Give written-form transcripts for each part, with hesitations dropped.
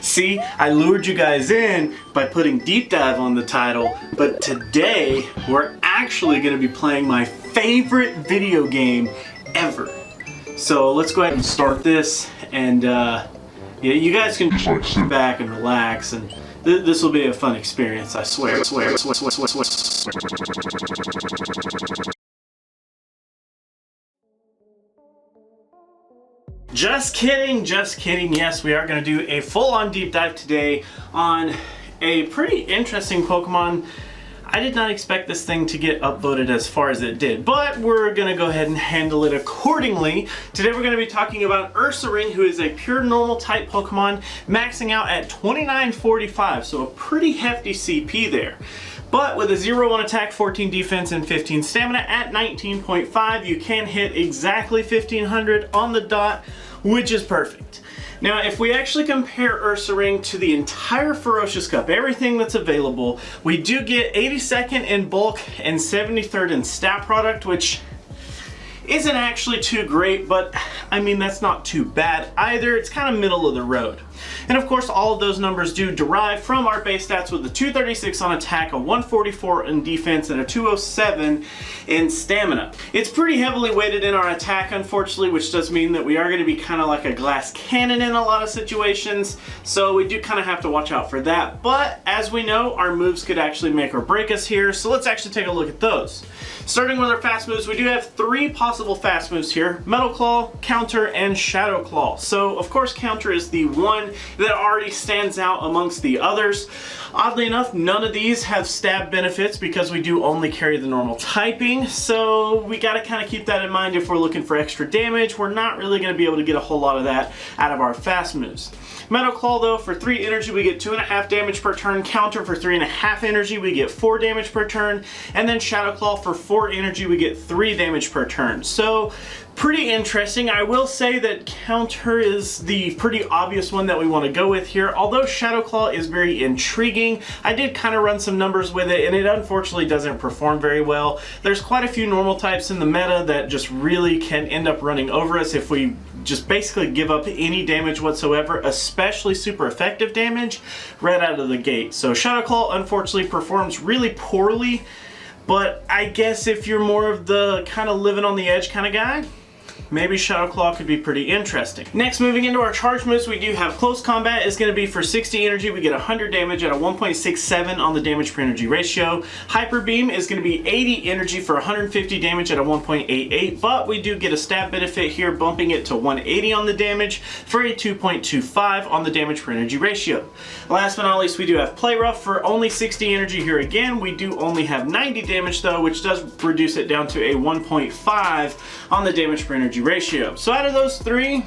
See, I lured you guys in by putting deep dive on the title, but today we're actually going to be playing my favorite video game ever. So let's go ahead and start this, and yeah, you guys can just like sit back and relax, and this will be a fun experience, I swear. Just kidding, just kidding. Yes, we are going to do a full-on deep dive today on a pretty interesting Pokemon. I did not expect this thing to get upvoted as far as it did, but we're going to go ahead and handle it accordingly. Today we're going to be talking about Ursaring, who is a pure normal type Pokemon, maxing out at 2945, so a pretty hefty CP there. But with a 0-1 attack, 14 defense, and 15 stamina at 19.5, you can hit exactly 1500 on the dot, which is perfect. Now, if we actually compare Ursaring to the entire Ferocious Cup, everything that's available, we do get 82nd in bulk and 73rd in stat product, which isn't actually too great, but I mean, that's not too bad either. It's kind of middle of the road. And of course, all of those numbers do derive from our base stats with a 236 on attack, a 144 in defense, and a 207 in stamina. It's pretty heavily weighted in our attack, unfortunately, which does mean that we are going to be kind of like a glass cannon in a lot of situations, so we do kind of have to watch out for that. But as we know, our moves could actually make or break us here, so let's actually take a look at those. Starting with our fast moves, we do have 3 possible fast moves here: Metal Claw, Counter, and Shadow Claw. So of course, Counter is the one that already stands out amongst the others. Oddly enough, none of these have stab benefits because we do only carry the normal typing, so we gotta kind of keep that in mind if we're looking for extra damage. We're not really gonna be able to get a whole lot of that out of our fast moves. Metal Claw, though, for 3 energy we get 2.5 damage per turn, Counter for 3.5 energy we get 4 damage per turn, and then Shadow Claw for 4 energy we get 3 damage per turn. So pretty interesting. I will say that Counter is the pretty obvious one that we want to go with here, although Shadow Claw is very intriguing. I did kind of run some numbers with it, and it unfortunately doesn't perform very well. There's quite a few normal types in the meta that just really can end up running over us if we just basically give up any damage whatsoever, especially super effective damage right out of the gate. So Shadow Claw unfortunately performs really poorly, but I guess if you're more of the kind of living on the edge kind of guy, maybe Shadow Claw could be pretty interesting. Next, moving into our charge moves, we do have Close Combat is going to be for 60 energy. We get 100 damage at a 1.67 on the damage per energy ratio. Hyper Beam is going to be 80 energy for 150 damage at a 1.88, but we do get a stab benefit here, bumping it to 180 on the damage for a 2.25 on the damage per energy ratio. Last but not least, we do have Play Rough for only 60 energy here again. We do only have 90 damage though, which does reduce it down to a 1.5 on the damage per energy ratio. So out of those 3,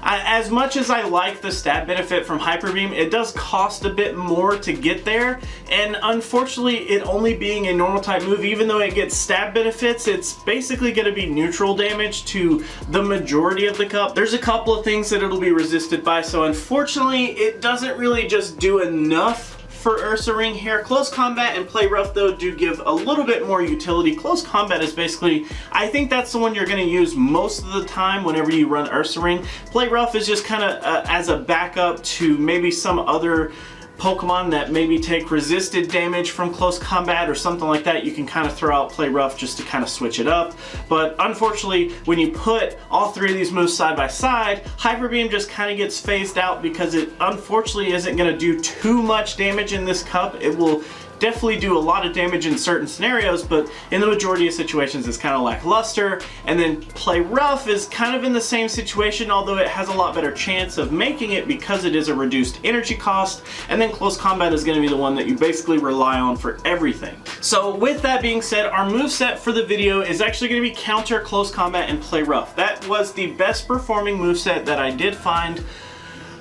as much as I like the stat benefit from Hyper Beam, it does cost a bit more to get there, and unfortunately it only being a normal type move, even though it gets stab benefits, it's basically going to be neutral damage to the majority of the cup. There's a couple of things that it'll be resisted by, so unfortunately it doesn't really just do enough for Ursaring here. Close Combat and Play Rough though do give a little bit more utility. Close Combat is basically, I think that's the one you're going to use most of the time whenever you run Ursaring. Play Rough is just kind of as a backup to maybe some other Pokemon that maybe take resisted damage from Close Combat or something like that. You can kind of throw out Play Rough just to kind of switch it up. But unfortunately, when you put all 3 of these moves side by side, Hyper Beam just kind of gets phased out because it unfortunately isn't going to do too much damage in this cup. It will definitely do a lot of damage in certain scenarios, but in the majority of situations it's kind of lackluster. And then Play Rough is kind of in the same situation, although it has a lot better chance of making it because it is a reduced energy cost. And then Close Combat is going to be the one that you basically rely on for everything. So with that being said, our moveset for the video is actually going to be Counter, Close Combat, and Play Rough. That was the best performing moveset that I did find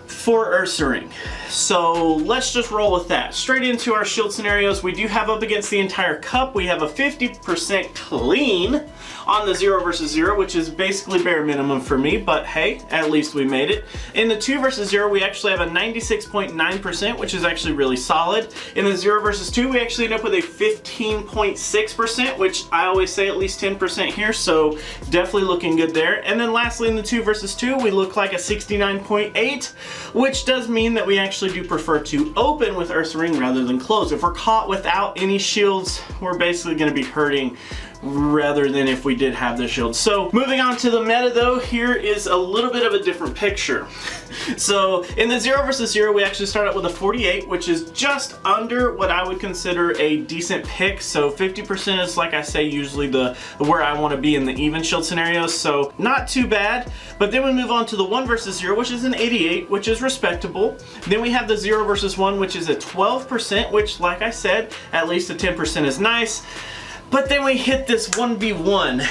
for Ursaring. So let's just roll with that. Straight into our shield scenarios, we do have up against the entire cup, we have a 50% clean on the 0 versus 0, which is basically bare minimum for me, but hey, at least we made it. In the 2 versus 0, we actually have a 96.9%, which is actually really solid. In the 0 versus 2, we actually end up with a 15.6%, which I always say at least 10% here, so definitely looking good there. And then lastly, in the 2 versus 2, we look like a 69.8, which does mean that we actually do prefer to open with Ursaring rather than close. If we're caught without any shields, we're basically going to be hurting rather than if we did have the shield. So moving on to the meta though, here is a little bit of a different picture. So in the 0 versus 0, we actually start out with a 48, which is just under what I would consider a decent pick. So 50% is, like I say, usually the where I want to be in the even shield scenarios, so not too bad. But then we move on to the 1 versus 0, which is an 88, which is respectable. Then we have the 0 versus 1, which is a 12%, which, like I said, at least a 10% is nice. But then we hit this 1v1,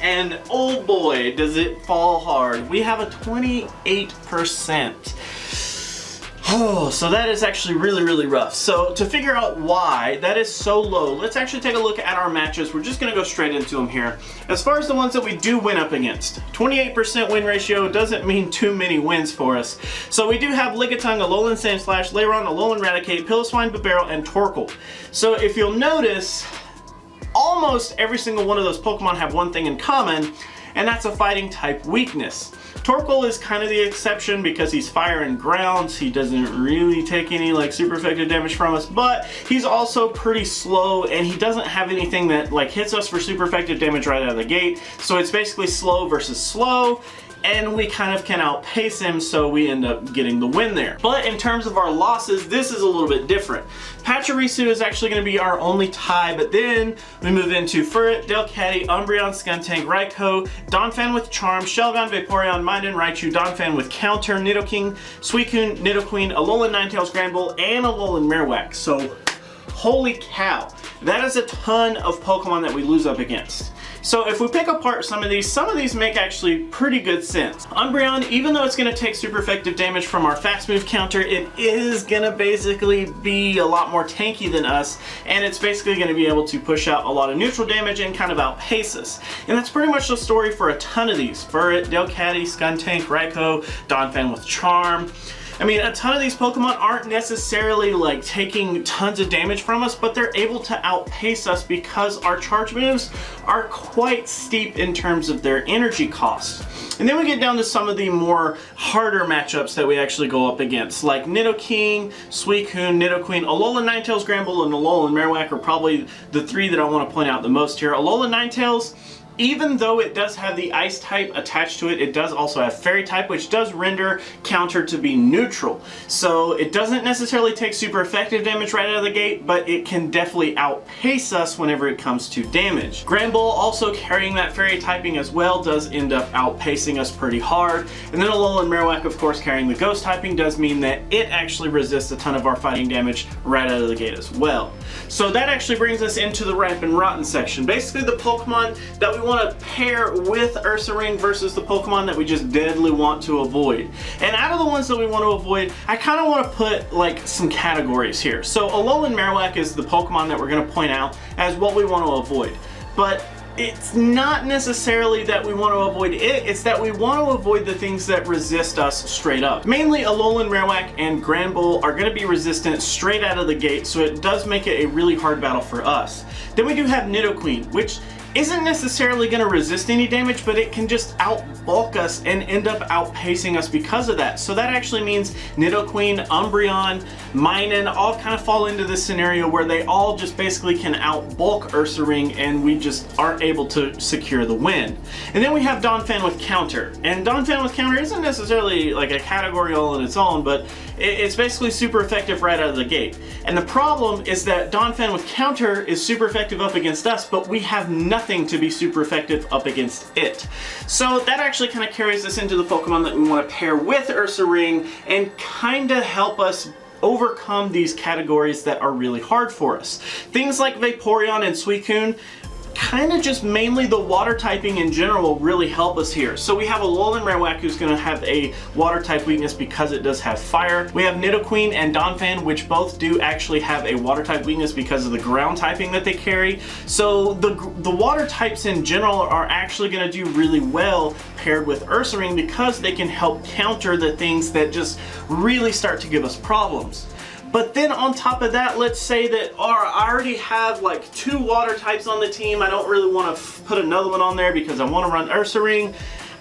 and oh boy, does it fall hard. We have a 28%. Oh, so that is actually really, really rough. So to figure out why that is so low, let's actually take a look at our matches. We're just gonna go straight into them here. As far as the ones that we do win up against, 28% win ratio doesn't mean too many wins for us. So we do have Lickitung, Alolan Sandslash, Lairon, Alolan Raticate, Piloswine, Bibarel, and Torkoal. So if you'll notice, almost every single one of those Pokemon have one thing in common, and that's a fighting type weakness. Torkoal is kind of the exception because he's fire and ground. He doesn't really take any like super effective damage from us, but he's also pretty slow, and he doesn't have anything that like hits us for super effective damage right out of the gate. So it's basically slow versus slow, and we kind of can outpace him, so we end up getting the win there. But in terms of our losses, this is a little bit different. Pachirisu is actually going to be our only tie, but then we move into Furret, Delcatty, Umbreon, Skuntank, Raikou, Donphan with Charm, Shelgon, Vaporeon, Minden, Raichu, Donphan with Counter, Nidoking, Suicune, Nidoqueen, Alolan Ninetales, Granbull, and Alolan Marowak. So, holy cow, that is a ton of Pokemon that we lose up against. So if we pick apart some of these make actually pretty good sense. Umbreon, even though it's going to take super effective damage from our fast move counter, it is going to basically be a lot more tanky than us, and it's basically going to be able to push out a lot of neutral damage and kind of outpace us. And that's pretty much the story for a ton of these. Furret, Delcatty, Skuntank, Raikou, Donphan with Charm. I mean, a ton of these Pokemon aren't necessarily like taking tons of damage from us, but they're able to outpace us because our charge moves are quite steep in terms of their energy cost. And then we get down to some of the more harder matchups that we actually go up against, like Nidoking, Suicune, Nidoqueen, Alolan Ninetales, Granbull, and Alolan Marowak are probably the three that I want to point out the most here. Alolan Ninetales, even though it does have the ice type attached to it, it does also have fairy type, which does render counter to be neutral. So it doesn't necessarily take super effective damage right out of the gate, but it can definitely outpace us whenever it comes to damage. Granbull, also carrying that fairy typing as well, does end up outpacing us pretty hard. And then Alolan Marowak, of course, carrying the ghost typing does mean that it actually resists a ton of our fighting damage right out of the gate as well. So that actually brings us into the Ripe and Rotten section. Basically the Pokemon that we want to pair with Ursaring versus the Pokemon that we just deadly want to avoid. And out of the ones that we want to avoid, I kind of want to put like some categories here. So Alolan Marowak is the Pokemon that we're going to point out as what we want to avoid. But it's not necessarily that we want to avoid it, it's that we want to avoid the things that resist us straight up. Mainly Alolan Marowak and Granbull are going to be resistant straight out of the gate, so it does make it a really hard battle for us. Then we do have Nidoqueen, which isn't necessarily going to resist any damage, but it can just outbulk us and end up outpacing us because of that. So that actually means Nidoqueen, Umbreon, Minun all kind of fall into this scenario where they all just basically can outbulk Ursaring, and we just aren't able to secure the win. And then we have Donphan with Counter. And Donphan with Counter isn't necessarily like a category all on its own, but it's basically super effective right out of the gate. And the problem is that Donphan with Counter is super effective up against us, but we have nothing to be super effective up against it. So that actually kind of carries us into the Pokemon that we want to pair with Ursaring and kind of help us overcome these categories that are really hard for us. Things like Vaporeon and Suicune, kind of just mainly the water typing in general will really help us here. So we have a Alolan Marowak who's going to have a water type weakness because it does have fire. We have Nidoqueen and Donphan, which both do actually have a water type weakness because of the ground typing that they carry. So the water types in general are actually going to do really well paired with Ursaring because they can help counter the things that just really start to give us problems. But then on top of that, let's say that I already have like 2 water types on the team. I don't really want to put another one on there because I want to run Ursaring.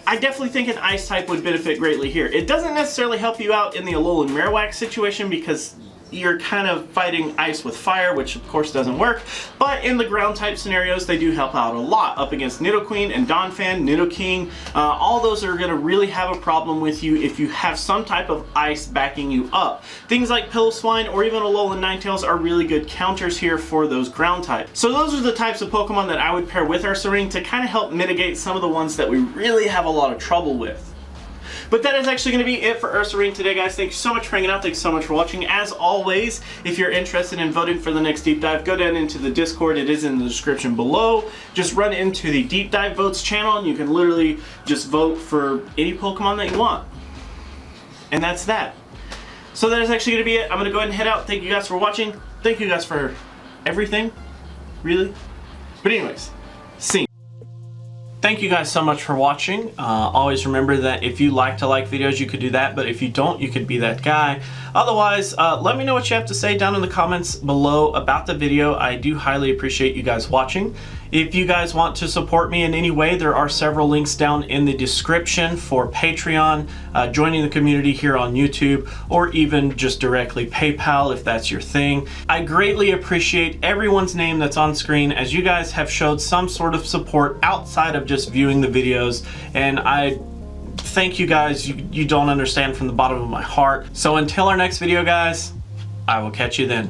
I definitely think an ice type would benefit greatly here. It doesn't necessarily help you out in the Alolan Marowak situation because you're kind of fighting ice with fire, which of course doesn't work, but in the ground type scenarios they do help out a lot up against Nidoqueen and Donphan, Nidoking. All those are going to really have a problem with you if you have some type of ice backing you up. Things like Piloswine or even Alolan Ninetales are really good counters here for those ground types. So those are the types of Pokemon that I would pair with Ursaring to kind of help mitigate some of the ones that we really have a lot of trouble with. But that is actually going to be it for Ursaring today, guys. Thank you so much for hanging out. Thanks so much for watching. As always, if you're interested in voting for the next deep dive, go down into the Discord. It is in the description below. Just run into the deep dive votes channel and you can literally just vote for any Pokemon that you want. And that's that. So that is actually going to be it. I'm going to go ahead and head out. Thank you guys for watching. Thank you guys for everything. Really. But anyways, see you. Thank you guys so much for watching. Always remember that if you like to like videos, you could do that, but if you don't, you could be that guy. Otherwise, let me know what you have to say down in the comments below about the video. I do highly appreciate you guys watching. If you guys want to support me in any way, there are several links down in the description for Patreon, joining the community here on YouTube, or even just directly PayPal if that's your thing. I greatly appreciate everyone's name that's on screen, as you guys have showed some sort of support outside of just viewing the videos, and I thank you guys. You don't understand from the bottom of my heart. So until our next video, guys, I will catch you then.